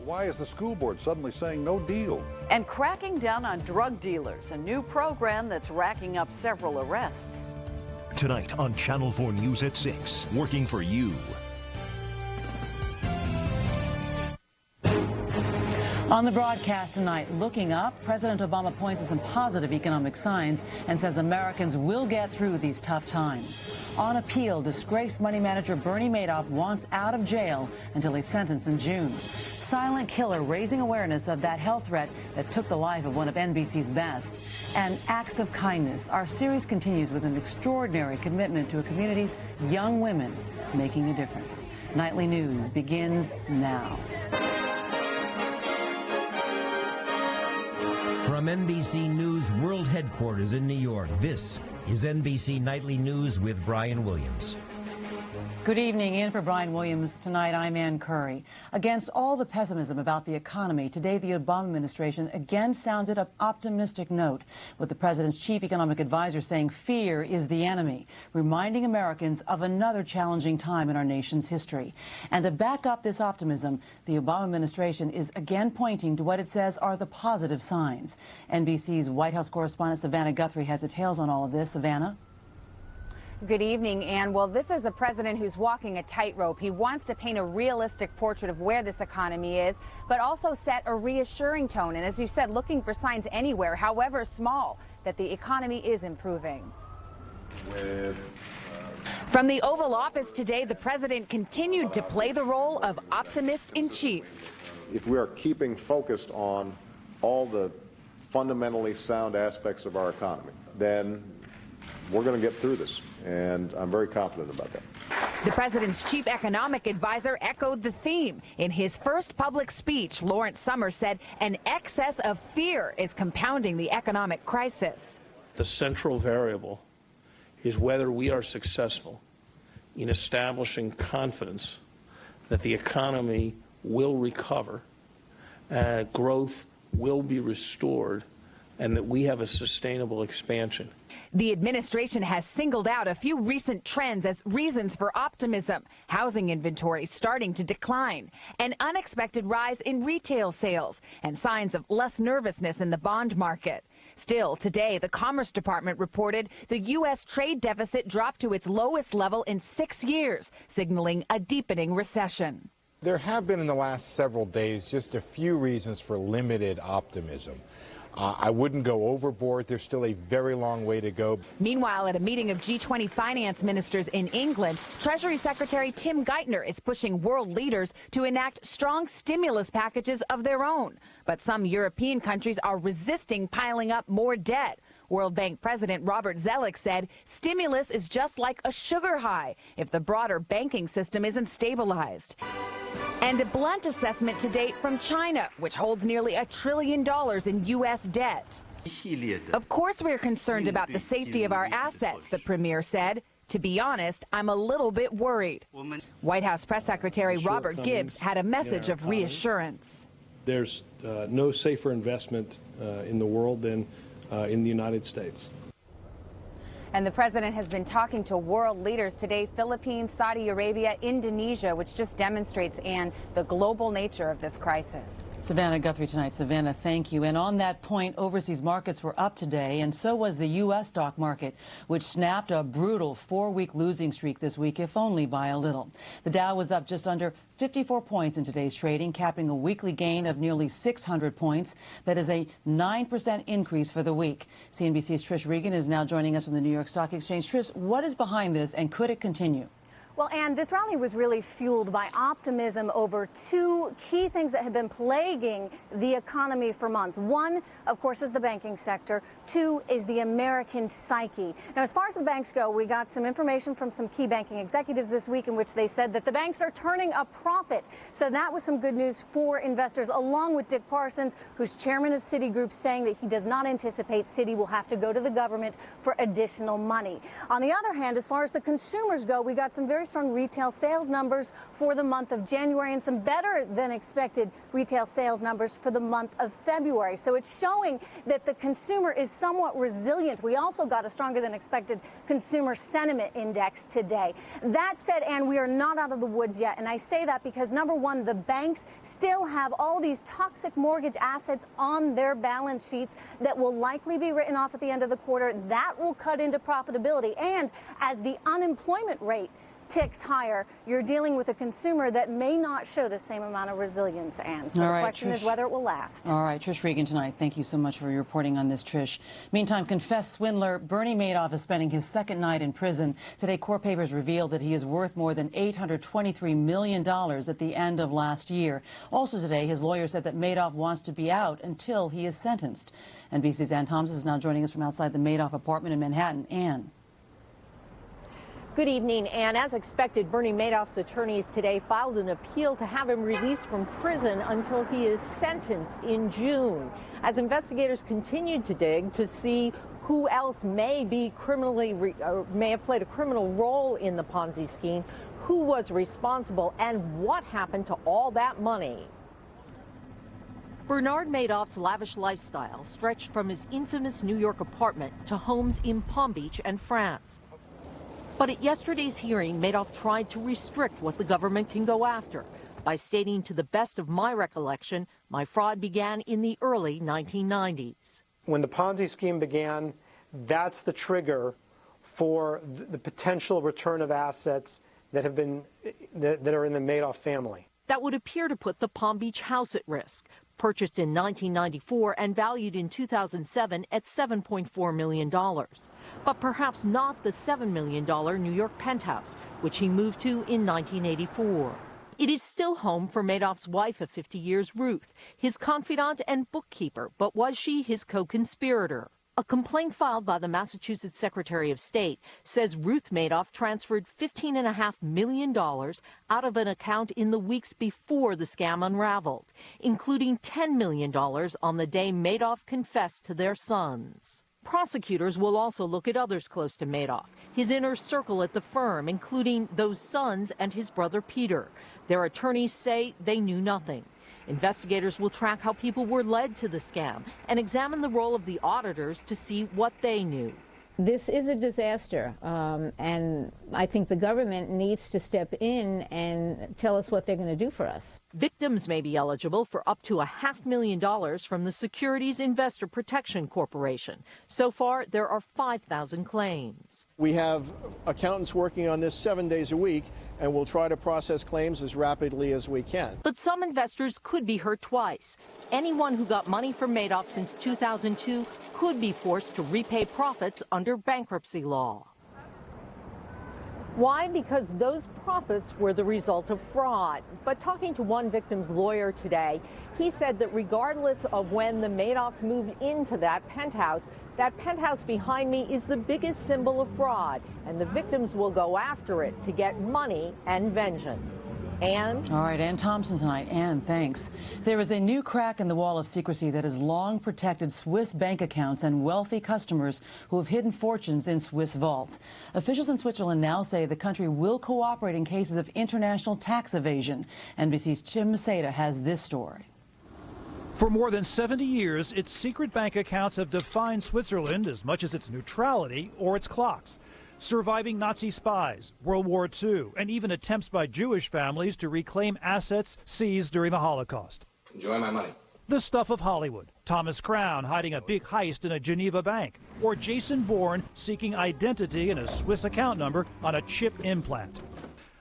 Why is the school board suddenly saying no deal? And cracking down on drug dealers, a new program that's racking up several arrests. Tonight on Channel 4 News at 6, working for you. On the broadcast tonight, looking up, President Obama points to some positive economic signs and says Americans will get through these tough times. On appeal, disgraced money manager Bernie Madoff wants out of jail until he's sentenced in June. Silent killer raising awareness of that health threat that took the life of one of NBC's best. And acts of kindness. Our series continues with an extraordinary commitment to a community's young women making a difference. Nightly News begins now. From NBC News World Headquarters in New York, this is NBC Nightly News with Brian Williams. Good evening. In for Brian Williams tonight, I'm Ann Curry. Against all the pessimism about the economy, today the Obama administration again sounded an optimistic note, with the president's chief economic advisor saying fear is the enemy, reminding Americans of another challenging time in our nation's history. And to back up this optimism, the Obama administration is again pointing to what it says are the positive signs. NBC's White House correspondent Savannah Guthrie has details on all of this. Savannah? Good evening, Ann. Well, this is a president who's walking a tightrope. He wants to paint a realistic portrait of where this economy is, but also set a reassuring tone. And as you said, looking for signs anywhere, however small, that the economy is improving. From the Oval Office today, the president continued to play the role of optimist-in-chief. If we are keeping focused on all the fundamentally sound aspects of our economy, then we're going to get through this, and I'm very confident about that. The president's chief economic advisor echoed the theme. In his first public speech, Lawrence Summers said an excess of fear is compounding the economic crisis. The central variable is whether we are successful in establishing confidence that the economy will recover, growth will be restored, and that we have a sustainable expansion. The administration has singled out a few recent trends as reasons for optimism. Housing inventory starting to decline, an unexpected rise in retail sales, and signs of less nervousness in the bond market. Still, today, the Commerce Department reported the U.S. trade deficit dropped to its lowest level in 6 years, signaling a deepening recession. There have been in the last several days just a few reasons for limited optimism. I wouldn't go overboard. There's still a very long way to go. Meanwhile, at a meeting of G20 finance ministers in England, Treasury Secretary Tim Geithner is pushing world leaders to enact strong stimulus packages of their own. But some European countries are resisting piling up more debt. World Bank President Robert Zoellick said stimulus is just like a sugar high if the broader banking system isn't stabilized. And a blunt assessment to date from China, which holds nearly $1 trillion in U.S. debt. Of course we're concerned about the safety of our assets, the premier said. To be honest, I'm a little bit worried. White House Press Secretary Robert Gibbs had a message of reassurance. There's no safer investment in the world than in the United States. And the president has been talking to world leaders today, Philippines, Saudi Arabia, Indonesia, which just demonstrates, Ann, the global nature of this crisis. Savannah Guthrie tonight. Savannah, thank you. And on that point, overseas markets were up today, and so was the U.S. stock market, which snapped a brutal 4-week losing streak this week, if only by a little. The Dow was up just under 54 points in today's trading, capping a weekly gain of nearly 600 points. That is a 9% increase for the week. CNBC's Trish Regan is now joining us from the New York Stock Exchange. Trish, what is behind this, and could it continue? Well, Ann, this rally was really fueled by optimism over two key things that have been plaguing the economy for months. One, of course, is the banking sector. Two is the American psyche. Now, as far as the banks go, we got some information from some key banking executives this week in which they said that the banks are turning a profit. So that was some good news for investors, along with Dick Parsons, who's chairman of Citigroup, saying that he does not anticipate Citi will have to go to the government for additional money. On the other hand, as far as the consumers go, we got some very strong retail sales numbers for the month of January and some better than expected retail sales numbers for the month of February. So it's showing that the consumer is somewhat resilient. We also got a stronger than expected consumer sentiment index today. That said, Ann, we are not out of the woods yet. And I say that because, number one, the banks still have all these toxic mortgage assets on their balance sheets that will likely be written off at the end of the quarter. That will cut into profitability. And as the unemployment rate ticks higher, you're dealing with a consumer that may not show the same amount of resilience, Ann. So the question is whether it will last. All right, Trish Regan tonight. Thank you so much for your reporting on this, Trish. Meantime, confessed swindler Bernie Madoff is spending his second night in prison. Today, court papers revealed that he is worth more than $823 million at the end of last year. Also today, his lawyer said that Madoff wants to be out until he is sentenced. NBC's Ann Thompson is now joining us from outside the Madoff apartment in Manhattan. Ann. Good evening, and as expected, Bernie Madoff's attorneys today filed an appeal to have him released from prison until he is sentenced in June. As investigators continued to dig to see who else may have played a criminal role in the Ponzi scheme, who was responsible, and what happened to all that money. Bernard Madoff's lavish lifestyle stretched from his infamous New York apartment to homes in Palm Beach and France. But at yesterday's hearing, Madoff tried to restrict what the government can go after by stating, to the best of my recollection, my fraud began in the early 1990s. When the Ponzi scheme began, that's the trigger for the potential return of assets that are in the Madoff family. That would appear to put the Palm Beach house at risk, purchased in 1994 and valued in 2007 at $7.4 million. But perhaps not the $7 million New York penthouse, which he moved to in 1984. It is still home for Madoff's wife of 50 years, Ruth, his confidant and bookkeeper, but was she his co-conspirator? A complaint filed by the Massachusetts Secretary of State says Ruth Madoff transferred $15.5 million out of an account in the weeks before the scam unraveled, including $10 million on the day Madoff confessed to their sons. Prosecutors will also look at others close to Madoff, his inner circle at the firm, including those sons and his brother Peter. Their attorneys say they knew nothing. Investigators will track how people were led to the scam and examine the role of the auditors to see what they knew. This is a disaster, and I think the government needs to step in and tell us what they're going to do for us. Victims may be eligible for up to $500,000 from the Securities Investor Protection Corporation. So far, there are 5,000 claims. We have accountants working on this 7 days a week, and we'll try to process claims as rapidly as we can. But some investors could be hurt twice. Anyone who got money from Madoff since 2002 could be forced to repay profits under bankruptcy law. Why? Because those profits were the result of fraud. But talking to one victim's lawyer today, he said that regardless of when the Madoffs moved into that penthouse behind me is the biggest symbol of fraud, and the victims will go after it to get money and vengeance. Ann? All right, Ann Thompson tonight. Ann, thanks. There is a new crack in the wall of secrecy that has long protected Swiss bank accounts and wealthy customers who have hidden fortunes in Swiss vaults. Officials in Switzerland now say the country will cooperate in cases of international tax evasion. NBC's Tim Maceda has this story. For more than 70 years, its secret bank accounts have defined Switzerland as much as its neutrality or its clocks. Surviving Nazi spies, World War II, and even attempts by Jewish families to reclaim assets seized during the Holocaust. Enjoy my money. The stuff of Hollywood. Thomas Crown hiding a big heist in a Geneva bank. Or Jason Bourne seeking identity and a Swiss account number on a chip implant.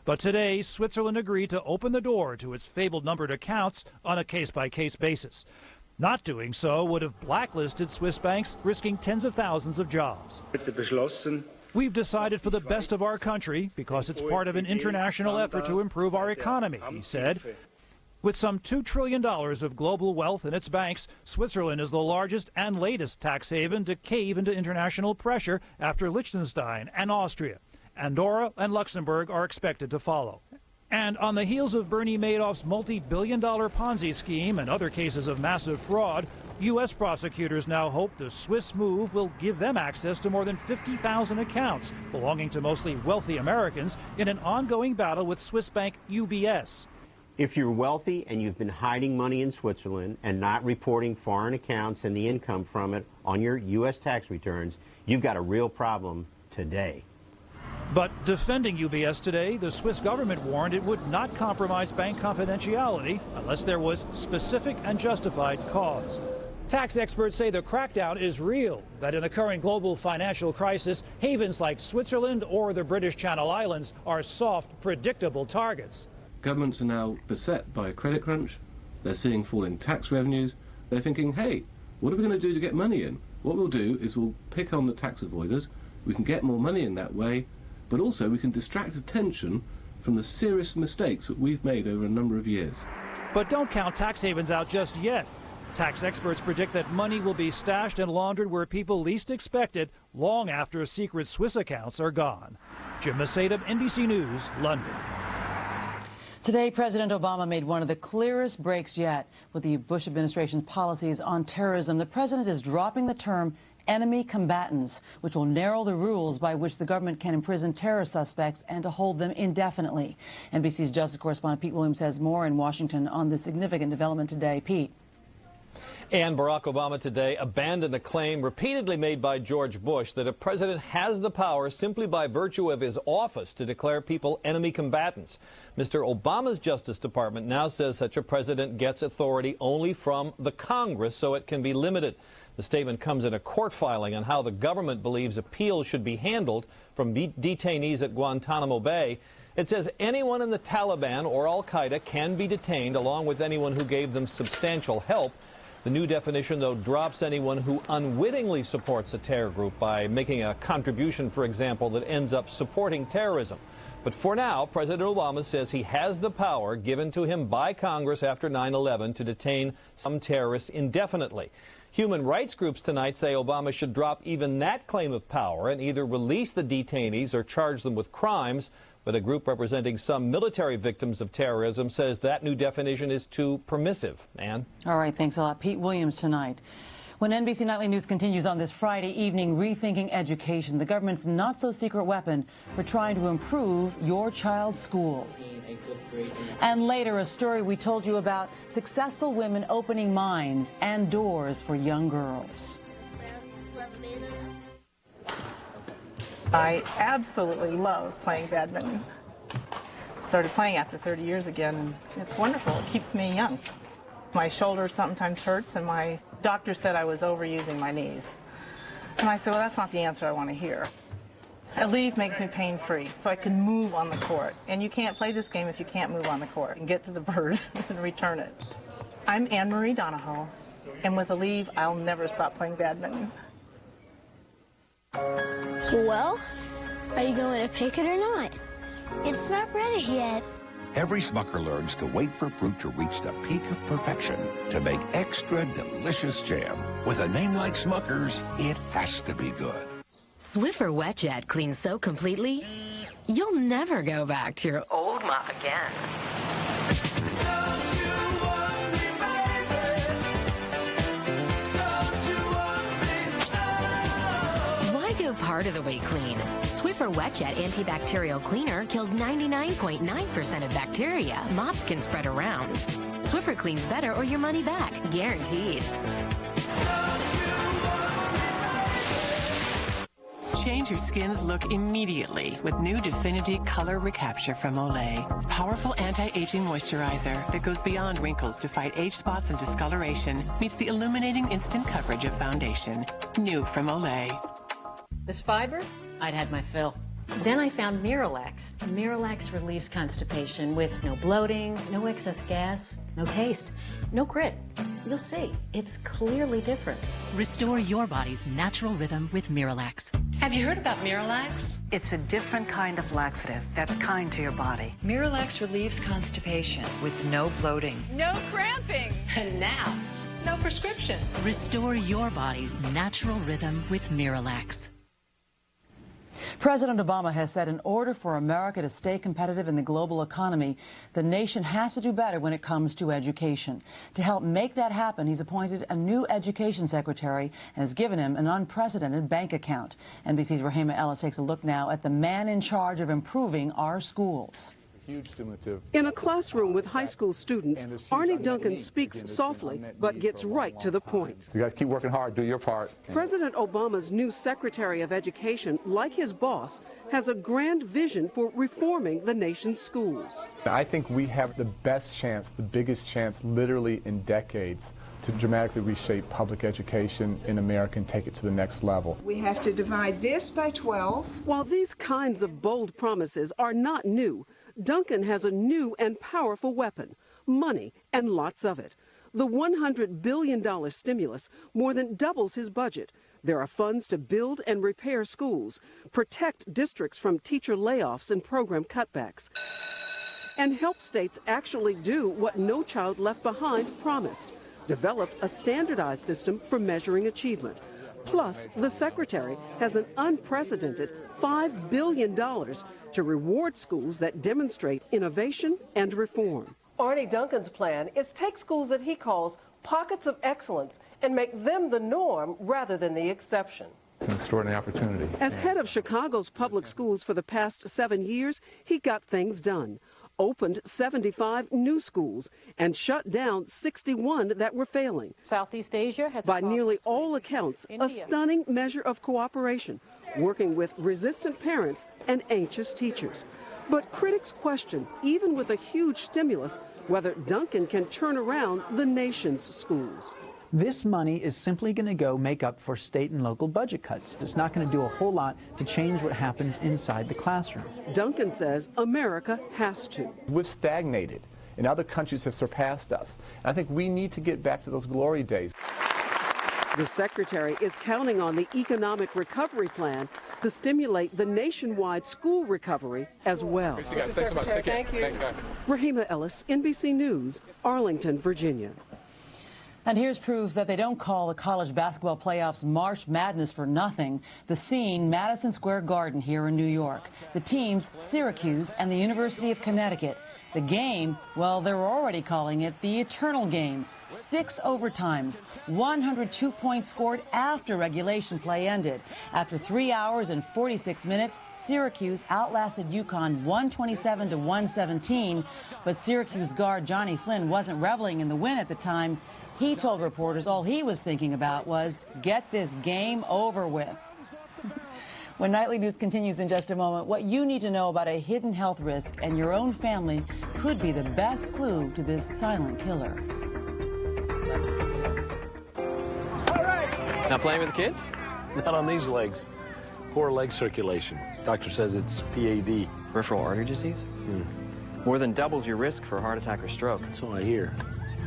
But today, Switzerland agreed to open the door to its fabled numbered accounts on a case-by-case basis. Not doing so would have blacklisted Swiss banks, risking tens of thousands of jobs. We've decided for the best of our country because it's part of an international effort to improve our economy, he said. With some $2 trillion of global wealth in its banks, Switzerland is the largest and latest tax haven to cave into international pressure after Liechtenstein and Austria. Andorra and Luxembourg are expected to follow. And on the heels of Bernie Madoff's multi-billion-dollar Ponzi scheme and other cases of massive fraud, U.S. prosecutors now hope the Swiss move will give them access to more than 50,000 accounts belonging to mostly wealthy Americans in an ongoing battle with Swiss bank UBS. If you're wealthy and you've been hiding money in Switzerland and not reporting foreign accounts and the income from it on your U.S. tax returns, you've got a real problem today. But defending UBS today, the Swiss government warned it would not compromise bank confidentiality unless there was specific and justified cause. Tax experts say the crackdown is real, that in the current global financial crisis, havens like Switzerland or the British Channel Islands are soft, predictable targets. Governments are now beset by a credit crunch. They're seeing falling tax revenues. They're thinking, hey, what are we going to do to get money in? What we'll do is we'll pick on the tax avoiders. We can get more money in that way, but also we can distract attention from the serious mistakes that we've made over a number of years. But don't count tax havens out just yet. Tax experts predict that money will be stashed and laundered where people least expect it long after secret Swiss accounts are gone. Jim Macedo, NBC News, London. Today, President Obama made one of the clearest breaks yet with the Bush administration's policies on terrorism. The president is dropping the term enemy combatants, which will narrow the rules by which the government can imprison terror suspects and to hold them indefinitely. NBC's justice correspondent Pete Williams has more in Washington on this significant development today. Pete. And Barack Obama today abandoned a claim repeatedly made by George Bush that a president has the power simply by virtue of his office to declare people enemy combatants. Mr. Obama's Justice Department now says such a president gets authority only from the Congress, so it can be limited. The statement comes in a court filing on how the government believes appeals should be handled from detainees at Guantanamo Bay. It says anyone in the Taliban or Al-Qaeda can be detained, along with anyone who gave them substantial help. The new definition, though, drops anyone who unwittingly supports a terror group by making a contribution, for example, that ends up supporting terrorism. But for now, President Obama says he has the power given to him by Congress after 9/11 to detain some terrorists indefinitely. Human rights groups tonight say Obama should drop even that claim of power and either release the detainees or charge them with crimes. But a group representing some military victims of terrorism says that new definition is too permissive. Ann? All right, thanks a lot. Pete Williams tonight. When NBC Nightly News continues on this Friday evening, rethinking education, the government's not-so-secret weapon for trying to improve your child's school. And later, a story we told you about successful women opening minds and doors for young girls. I absolutely love playing badminton. Started playing after 30 years again, and it's wonderful. It keeps me young. My shoulder sometimes hurts, and my doctor said I was overusing my knees. And I said, well, that's not the answer I want to hear. A leave makes me pain-free, so I can move on the court. And you can't play this game if you can't move on the court and get to the bird and return it. I'm Anne Marie Donahoe, and with a leave, I'll never stop playing badminton. Well, are you going to pick it or not? It's not ready yet. Every Smucker learns to wait for fruit to reach the peak of perfection to make extra delicious jam. With a name like Smucker's, it has to be good. Swiffer Wet Jet cleans so completely, you'll never go back to your old mop again. Go part of the way clean. Swiffer Wet Jet antibacterial cleaner kills 99.9% of bacteria mops can spread around. Swiffer cleans better or your money back, guaranteed. Change your skin's look immediately with new Definity Color Recapture from Olay. Powerful anti-aging moisturizer that goes beyond wrinkles to fight age spots and discoloration meets the illuminating instant coverage of foundation. New from Olay. This fiber, I'd had my fill. Then I found Miralax. Miralax relieves constipation with no bloating, no excess gas, no taste, no grit. You'll see, it's clearly different. Restore your body's natural rhythm with Miralax. Have you heard about Miralax? It's a different kind of laxative that's kind to your body. Miralax relieves constipation with no bloating. No cramping. And now, no prescription. Restore your body's natural rhythm with Miralax. President Obama has said in order for America to stay competitive in the global economy, the nation has to do better when it comes to education. To help make that happen, he's appointed a new education secretary and has given him an unprecedented bank account. NBC's Rahima Ellis takes a look now at the man in charge of improving our schools. In a classroom with high school students, Arnie Duncan speaks softly but gets right to the point. You guys keep working hard, do your part. President Obama's new Secretary of Education, like his boss, has a grand vision for reforming the nation's schools. I think we have the best chance, the biggest chance literally in decades to dramatically reshape public education in America and take it to the next level. We have to divide this by 12. While these kinds of bold promises are not new, Duncan has a new and powerful weapon, money, and lots of it. The $100 billion stimulus more than doubles his budget. There are funds to build and repair schools, protect districts from teacher layoffs and program cutbacks, and help states actually do what No Child Left Behind promised, develop a standardized system for measuring achievement. Plus, the secretary has an unprecedented $5 billion to reward schools that demonstrate innovation and reform. Arnie Duncan's plan is take schools that he calls pockets of excellence and make them the norm rather than the exception. It's an extraordinary opportunity. As head of Chicago's public schools for the past 7 years, he got things done. Opened 75 new schools and shut down 61 that were failing. Southeast Asia has, by nearly all accounts, a stunning measure of cooperation, working with resistant parents and anxious teachers. But critics question, even with a huge stimulus, whether Duncan can turn around the nation's schools. This money is simply going to go make up for state and local budget cuts. It's not going to do a whole lot to change what happens inside the classroom. Duncan says America has to. We've stagnated, and other countries have surpassed us. And I think we need to get back to those glory days. The secretary is counting on the economic recovery plan to stimulate the nationwide school recovery as well. Thanks so much. Thank you. Thanks, guys. Rahima Ellis, NBC News, Arlington, Virginia. And here's proof that they don't call the college basketball playoffs March Madness for nothing. The scene, Madison Square Garden here in New York. The teams, Syracuse and the University of Connecticut. The game, well, they're already calling it the eternal game. 6 overtimes, 102 points scored after regulation play ended. After 3 hours and 46 minutes, Syracuse outlasted UConn 127 to 117. But Syracuse guard Johnny Flynn wasn't reveling in the win at the time. He told reporters all he was thinking about was, get this game over with. When Nightly News continues in just a moment, what you need to know about a hidden health risk and your own family could be the best clue to this silent killer. Not playing with the kids? Not on these legs. Poor leg circulation. Doctor says it's PAD. Peripheral artery disease? More than doubles your risk for a heart attack or stroke. So I hear.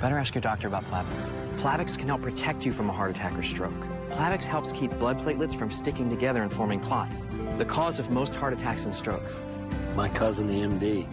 Better ask your doctor about Plavix. Plavix can help protect you from a heart attack or stroke. Plavix helps keep blood platelets from sticking together and forming clots, the cause of most heart attacks and strokes. My cousin, the MD.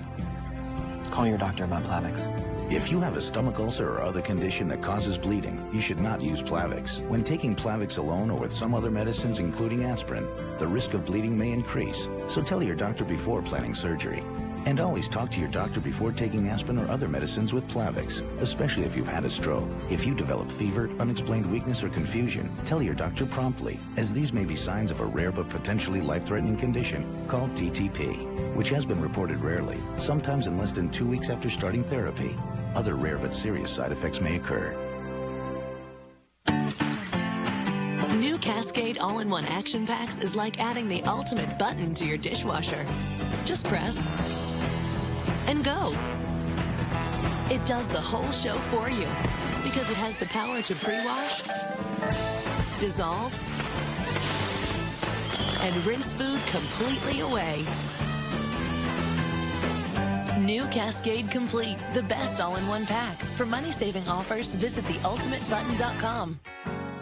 Call your doctor about Plavix. If you have a stomach ulcer or other condition that causes bleeding, you should not use Plavix. When taking Plavix alone or with some other medicines, including aspirin, the risk of bleeding may increase. So tell your doctor before planning surgery. And always talk to your doctor before taking aspirin or other medicines with Plavix, especially if you've had a stroke. If you develop fever, unexplained weakness, or confusion, tell your doctor promptly, as these may be signs of a rare but potentially life-threatening condition called TTP, which has been reported rarely, sometimes in less than 2 weeks after starting therapy. Other rare but serious side effects may occur. New Cascade All-in-One Action Packs is like adding the ultimate button to your dishwasher. Just press and go. It does the whole show for you because it has the power to pre-wash, dissolve, and rinse food completely away. New Cascade Complete, the best all-in-one pack. For money-saving offers, visit theultimatebutton.com.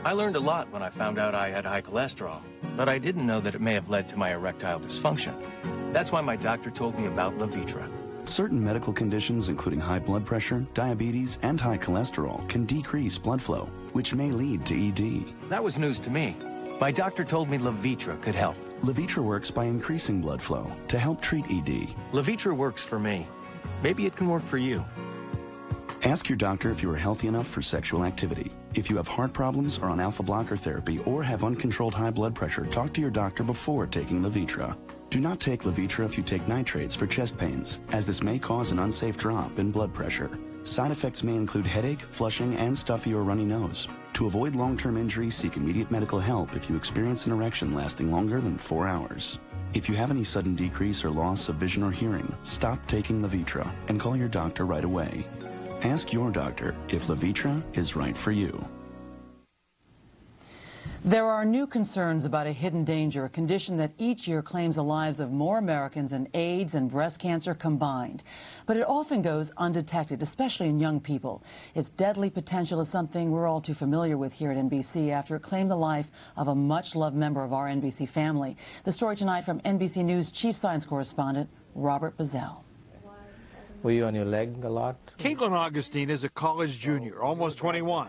I learned a lot when I found out I had high cholesterol, but I didn't know that it may have led to my erectile dysfunction. That's why my doctor told me about Levitra. Certain medical conditions, including high blood pressure, diabetes, and high cholesterol, can decrease blood flow, which may lead to ED. That was news to me. My doctor told me Levitra could help. Levitra works by increasing blood flow to help treat ED. Levitra works for me. Maybe it can work for you. Ask your doctor if you are healthy enough for sexual activity. If you have heart problems, are on alpha blocker therapy, or have uncontrolled high blood pressure, talk to your doctor before taking Levitra. Do not take Levitra if you take nitrates for chest pains, as this may cause an unsafe drop in blood pressure. Side effects may include headache, flushing, and stuffy or runny nose. To avoid long-term injury, seek immediate medical help if you experience an erection lasting longer than 4 hours. If you have any sudden decrease or loss of vision or hearing, stop taking Levitra and call your doctor right away. Ask your doctor if Levitra is right for you. There are new concerns about a hidden danger, a condition that each year claims the lives of more Americans than AIDS and breast cancer combined. But it often goes undetected, especially in young people. Its deadly potential is something we're all too familiar with here at NBC after it claimed the life of a much-loved member of our NBC family. The story tonight from NBC News Chief Science Correspondent Robert Bazell. Were you on your leg a lot? Caitlin Augustine is a college junior, almost 21.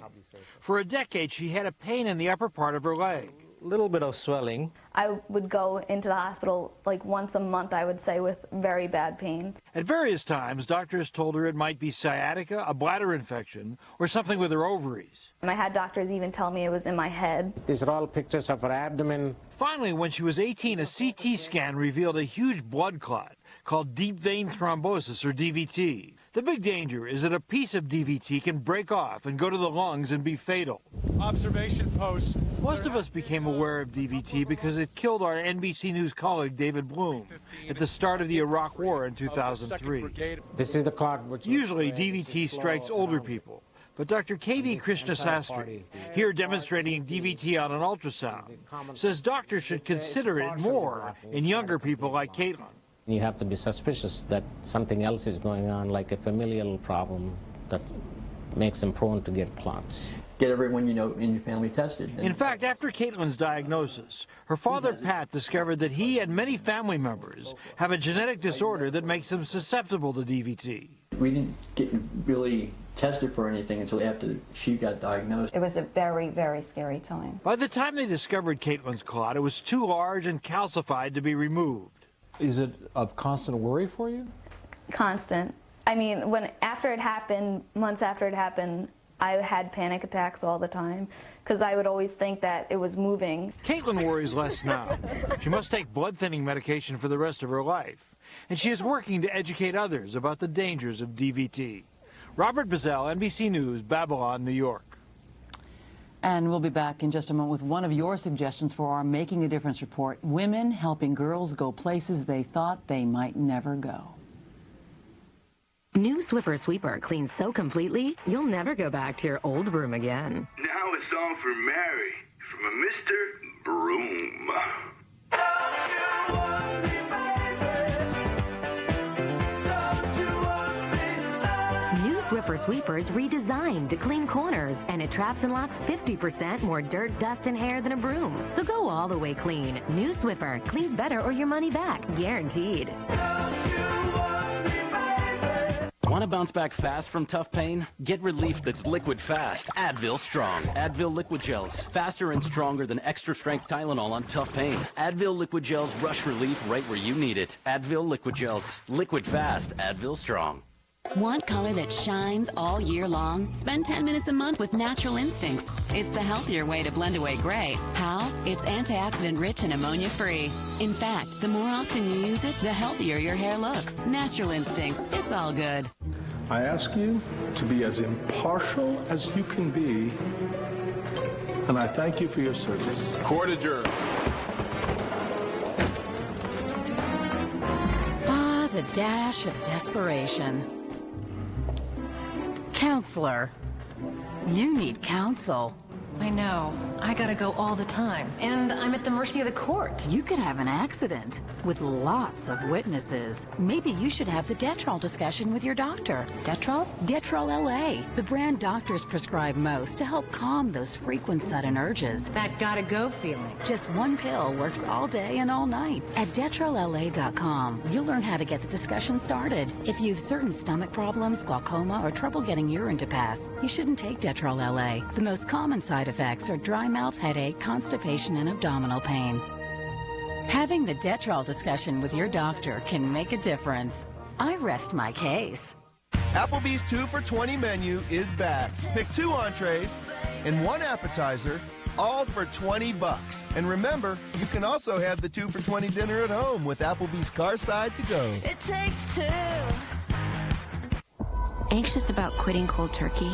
For a decade, she had a pain in the upper part of her leg. A little bit of swelling. I would go into the hospital like once a month, I would say, with very bad pain. At various times, doctors told her it might be sciatica, a bladder infection, or something with her ovaries. And I had doctors even tell me it was in my head. These are all pictures of her abdomen. Finally, when she was 18, a CT scan revealed a huge blood clot called deep vein thrombosis, or DVT. The big danger is that a piece of DVT can break off and go to the lungs and be fatal. Observation post. Most of us became aware of DVT because it killed our NBC News colleague David Bloom at the start of the Iraq War in 2003. This is the clot which usually DVT strikes older people. But Dr. K.V. Krishnasastry, here demonstrating DVT on an ultrasound, says doctors should consider it more in younger people like Caitlin. You have to be suspicious that something else is going on, like a familial problem that makes them prone to get clots. Get everyone you know in your family tested. In fact, after Caitlin's diagnosis, her father Pat discovered that he and many family members have a genetic disorder that makes them susceptible to DVT. We didn't get really tested for anything until after she got diagnosed. It was a very, very scary time. By the time they discovered Caitlin's clot, it was too large and calcified to be removed. Is it a constant worry for you? Constant. I mean, after it happened, months after it happened, I had panic attacks all the time because I would always think that it was moving. Caitlin worries less now. She must take blood thinning medication for the rest of her life. And she is working to educate others about the dangers of DVT. Robert Bazell, NBC News, Babylon, New York. And we'll be back in just a moment with one of your suggestions for our Making a Difference report, women helping girls go places they thought they might never go. New Swiffer Sweeper cleans so completely, you'll never go back to your old broom again. Now it's on for Mary from a Mr. Broom. Swiffer Sweeper's redesigned to clean corners, and it traps and locks 50% more dirt, dust, and hair than a broom. So go all the way clean. New Swiffer cleans better or your money back, guaranteed. Want to bounce back fast from tough pain? Get relief that's liquid fast. Advil Strong. Advil Liquid Gels. Faster and stronger than extra strength Tylenol on tough pain. Advil Liquid Gels rush relief right where you need it. Advil Liquid Gels. Liquid fast. Advil Strong. Want color that shines all year long? Spend 10 minutes a month with Natural Instincts. It's the healthier way to blend away gray. How? It's antioxidant rich and ammonia free. In fact, the more often you use it, the healthier your hair looks. Natural Instincts. It's all good. I ask you to be as impartial as you can be, and I thank you for your service. Court adjourned. Ah, the dash of desperation. Counselor, you need counsel. I know. I gotta go all the time. And I'm at the mercy of the court. You could have an accident with lots of witnesses. Maybe you should have the Detrol discussion with your doctor. Detrol? Detrol LA, the brand doctors prescribe most to help calm those frequent sudden urges. That gotta go feeling. Just one pill works all day and all night. At DetrolLA.com, you'll learn how to get the discussion started. If you've certain stomach problems, glaucoma, or trouble getting urine to pass, you shouldn't take Detrol LA. The most common side effects are dry mouth, headache, constipation, and abdominal pain. Having the Detrol discussion with your doctor can make a difference. I rest my case. Applebee's 2 for $20 menu is back. Pick 2 entrees and 1 appetizer, all for $20. And remember, you can also have the 2 for $20 dinner at home with Applebee's Carside to Go. It takes 2. Anxious about quitting cold turkey?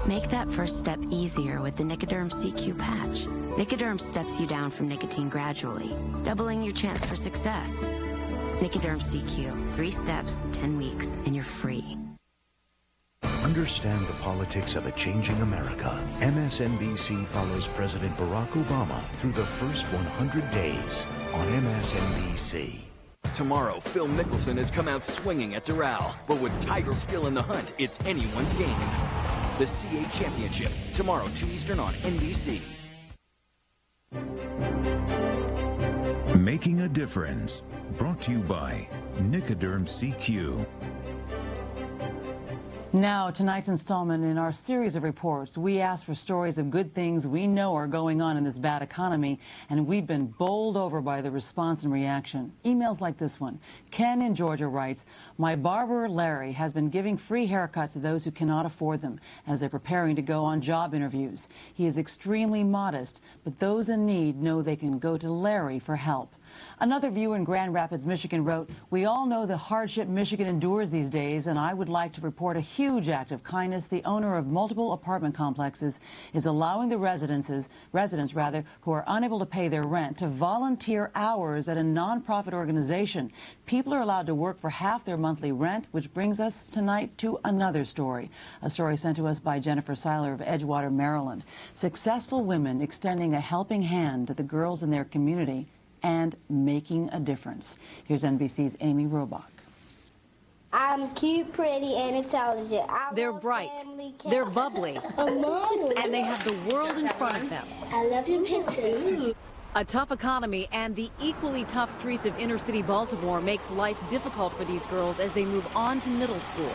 Make that first step easier with the Nicoderm CQ patch. Nicoderm steps you down from nicotine gradually, doubling your chance for success. Nicoderm CQ, 3 steps, 10 weeks, and you're free. Understand the politics of a changing America. MSNBC follows President Barack Obama through the first 100 days on MSNBC. Tomorrow, Phil Mickelson has come out swinging at Doral, but with Tiger still in the hunt, it's anyone's game. The CA Championship, tomorrow, 2 Eastern on NBC. Making a Difference, brought to you by Nicoderm CQ. Now, tonight's installment in our series of reports, we ask for stories of good things we know are going on in this bad economy, and we've been bowled over by the response and reaction. Emails like this one. Ken in Georgia writes, "My barber, Larry, has been giving free haircuts to those who cannot afford them as they're preparing to go on job interviews. He is extremely modest, but those in need know they can go to Larry for help." Another viewer in Grand Rapids, Michigan wrote, "We all know the hardship Michigan endures these days, and I would like to report a huge act of kindness. The owner of multiple apartment complexes is allowing the residents who are unable to pay their rent to volunteer hours at a nonprofit organization. People are allowed to work for half their monthly rent," which brings us tonight to another story. A story sent to us by Jennifer Seiler of Edgewater, Maryland. Successful women extending a helping hand to the girls in their community and making a difference. Here's NBC's Amy Robach. I'm cute, pretty, and intelligent. They're bright, they're bubbly, and they have the world in front of them. I love your picture. A tough economy and the equally tough streets of inner-city Baltimore makes life difficult for these girls as they move on to middle school.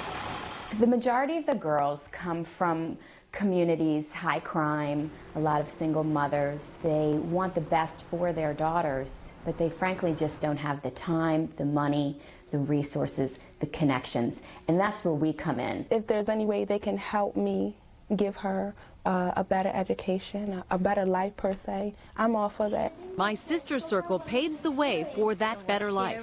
The majority of the girls come from communities, high crime, a lot of single mothers. They want the best for their daughters, but they frankly just don't have the time, the money, the resources, the connections, and that's where we come in. If there's any way they can help me give her a better education, a better life per se, I'm all for that. My Sister's Circle paves the way for that better life.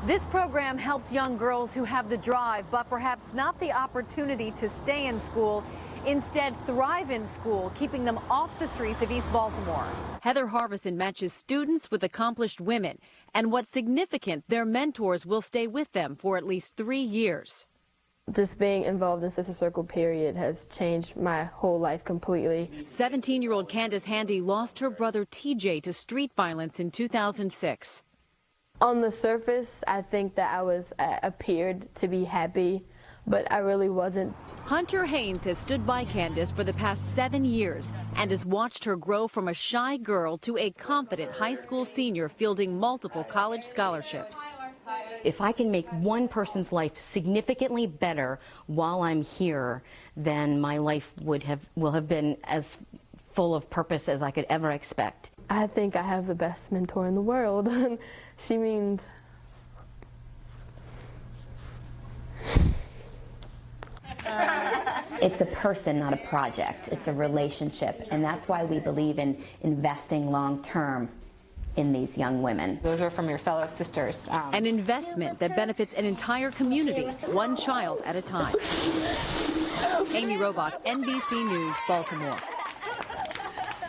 This program helps young girls who have the drive, but perhaps not the opportunity to stay in school, instead thrive in school, keeping them off the streets of East Baltimore. Heather Harbison matches students with accomplished women, and what's significant, their mentors will stay with them for at least 3 years. Just being involved in Sister Circle, period, has changed my whole life completely. 17-year-old Candace Handy lost her brother TJ to street violence in 2006. On the surface, I think that I appeared to be happy, but I really wasn't. Hunter Haynes has stood by Candace for the past 7 years and has watched her grow from a shy girl to a confident high school senior fielding multiple college scholarships. If I can make one person's life significantly better while I'm here, then my life will have been as full of purpose as I could ever expect. I think I have the best mentor in the world. She means It's a person, not a project. It's a relationship, and that's why we believe in investing long-term in these young women. Those are from your fellow sisters. An investment that benefits an entire community, one child at a time. Amy Robach, NBC News, Baltimore.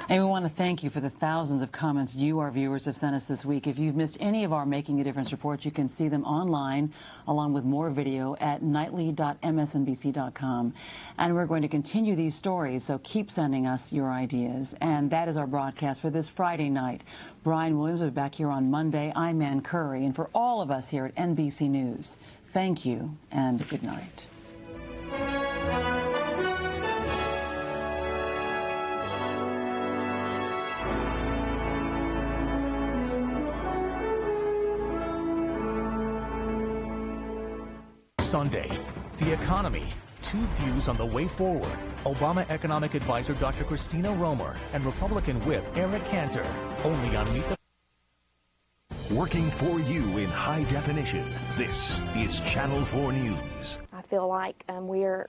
And we want to thank you for the thousands of comments you, our viewers, have sent us this week. If you've missed any of our Making a Difference reports, you can see them online, along with more video at nightly.msnbc.com. And we're going to continue these stories, so keep sending us your ideas. And that is our broadcast for this Friday night. Brian Williams will be back here on Monday. I'm Ann Curry. And for all of us here at NBC News, thank you and good night. Sunday, the economy, two views on the way forward. Obama economic advisor Dr. Christina Romer and Republican whip Eric Cantor, only on Meet the working for you in high definition. This is Channel 4 News. I feel like we're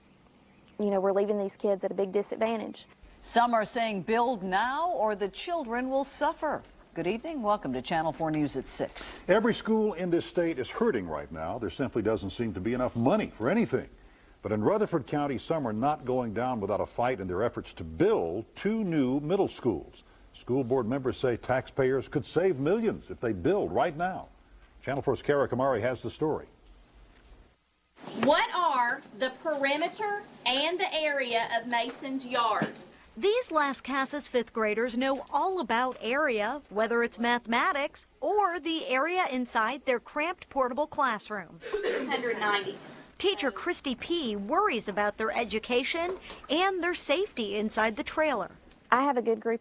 leaving these kids at a big disadvantage. Some are saying build now or the children will suffer. Good evening. Welcome to Channel 4 News at 6. Every school in this state is hurting right now. There simply doesn't seem to be enough money for anything. But in Rutherford County, some are not going down without a fight in their efforts to build 2 new middle schools. School board members say taxpayers could save millions if they build right now. Channel 4's Kara Kamari has the story. What are the perimeter and the area of Mason's yard? These Las Casas 5th graders know all about area, whether it's mathematics or the area inside their cramped portable classroom. 690. Teacher Christy P. worries about their education and their safety inside the trailer. I have a good group